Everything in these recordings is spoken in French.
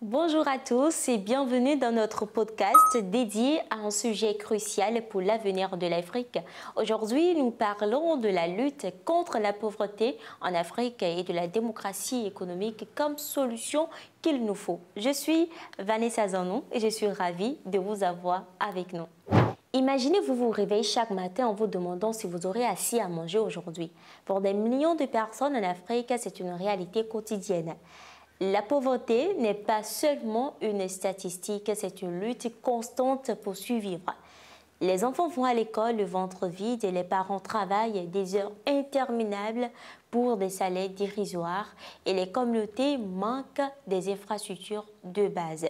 Bonjour à tous et bienvenue dans notre podcast dédié à un sujet crucial pour l'avenir de l'Afrique. Aujourd'hui, nous parlons de la lutte contre la pauvreté en Afrique et de la démocratie économique comme solution qu'il nous faut. Je suis Vanessa Zanou et je suis ravie de vous avoir avec nous. Imaginez vous réveillez chaque matin en vous demandant si vous aurez assez à manger aujourd'hui. Pour des millions de personnes en Afrique, c'est une réalité quotidienne. La pauvreté n'est pas seulement une statistique, c'est une lutte constante pour survivre. Les enfants vont à l'école le ventre vide et les parents travaillent des heures interminables pour des salaires dérisoires et les communautés manquent des infrastructures de base.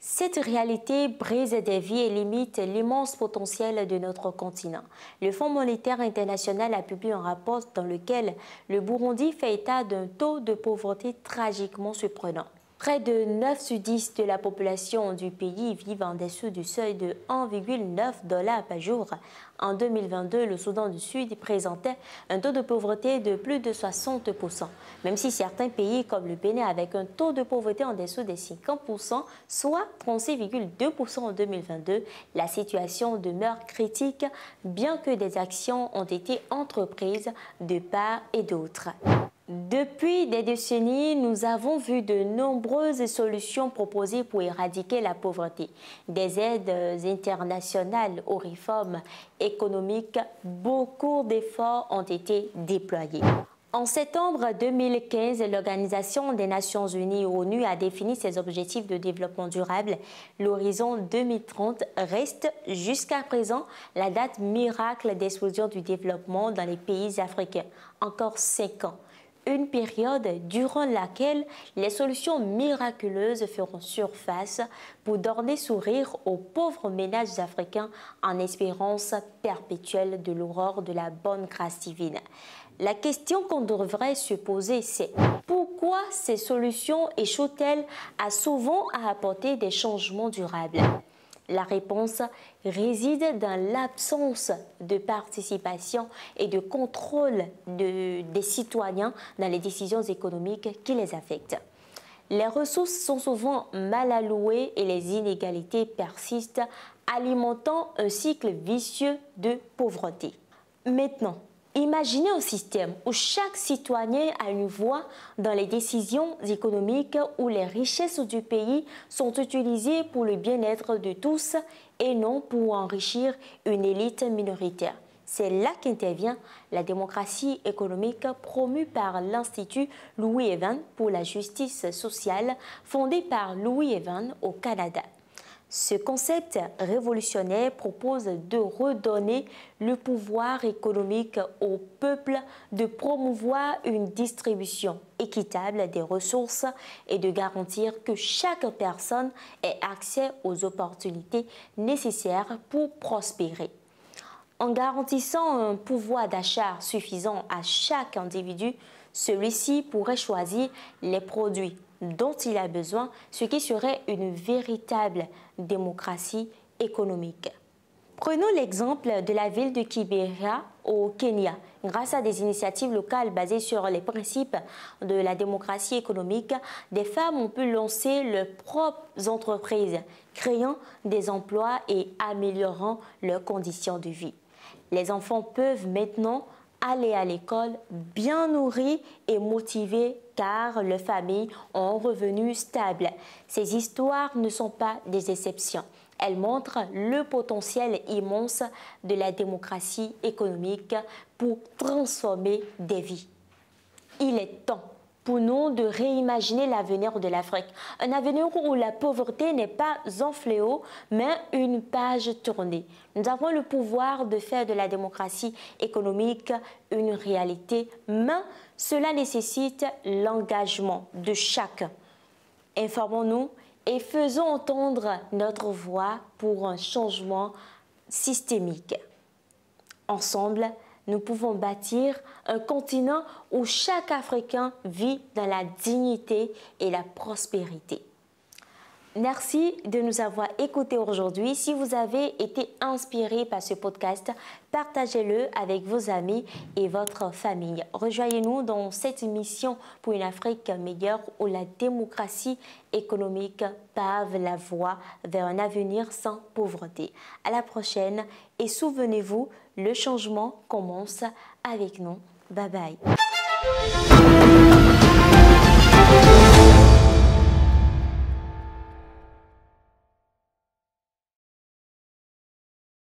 Cette réalité brise des vies et limite l'immense potentiel de notre continent. Le Fonds monétaire international a publié un rapport dans lequel le Burundi fait état d'un taux de pauvreté tragiquement surprenant. Près de 9 sur 10 de la population du pays vivent en dessous du seuil de 1,9 $ par jour. En 2022, le Soudan du Sud présentait un taux de pauvreté de plus de 60%. Même si certains pays comme le Bénin avec un taux de pauvreté en dessous des 50%, soit 36,2% en 2022, la situation demeure critique bien que des actions ont été entreprises de part et d'autre. Depuis des décennies, nous avons vu de nombreuses solutions proposées pour éradiquer la pauvreté. Des aides internationales aux réformes économiques, beaucoup d'efforts ont été déployés. En septembre 2015, l'Organisation des Nations Unies, ONU, a défini ses objectifs de développement durable. L'horizon 2030 reste jusqu'à présent la date miracle d'explosion du développement dans les pays africains. Encore 5 ans. Une période durant laquelle les solutions miraculeuses feront surface pour donner sourire aux pauvres ménages africains en espérance perpétuelle de l'aurore de la bonne grâce divine. La question qu'on devrait se poser, c'est pourquoi ces solutions échouent-elles souvent à apporter des changements durables? La réponse réside dans l'absence de participation et de contrôle des citoyens dans les décisions économiques qui les affectent. Les ressources sont souvent mal allouées et les inégalités persistent, alimentant un cycle vicieux de pauvreté. Maintenant, imaginez un système où chaque citoyen a une voix dans les décisions économiques, où les richesses du pays sont utilisées pour le bien-être de tous et non pour enrichir une élite minoritaire. C'est là qu'intervient la démocratie économique promue par l'Institut Louis Evans pour la justice sociale, fondé par Louis Evans au Canada. Ce concept révolutionnaire propose de redonner le pouvoir économique au peuple, de promouvoir une distribution équitable des ressources et de garantir que chaque personne ait accès aux opportunités nécessaires pour prospérer. En garantissant un pouvoir d'achat suffisant à chaque individu, celui-ci pourrait choisir les produits dont il a besoin, ce qui serait une véritable démocratie économique. Prenons l'exemple de la ville de Kibera au Kenya. Grâce à des initiatives locales basées sur les principes de la démocratie économique, des femmes ont pu lancer leurs propres entreprises, créant des emplois et améliorant leurs conditions de vie. Les enfants peuvent maintenant aller à l'école bien nourris et motivés car leurs familles ont un revenu stable. Ces histoires ne sont pas des exceptions. Elles montrent le potentiel immense de la démocratie économique pour transformer des vies. Il est temps pour nous de réimaginer l'avenir de l'Afrique. Un avenir où la pauvreté n'est pas un fléau, mais une page tournée. Nous avons le pouvoir de faire de la démocratie économique une réalité, mais cela nécessite l'engagement de chacun. Informons-nous et faisons entendre notre voix pour un changement systémique. Ensemble, nous pouvons bâtir un continent où chaque Africain vit dans la dignité et la prospérité. Merci de nous avoir écoutés aujourd'hui. Si vous avez été inspiré par ce podcast, partagez-le avec vos amis et votre famille. Rejoignez-nous dans cette émission pour une Afrique meilleure où la démocratie économique pave la voie vers un avenir sans pauvreté. À la prochaine et souvenez-vous, le changement commence avec nous. Bye bye.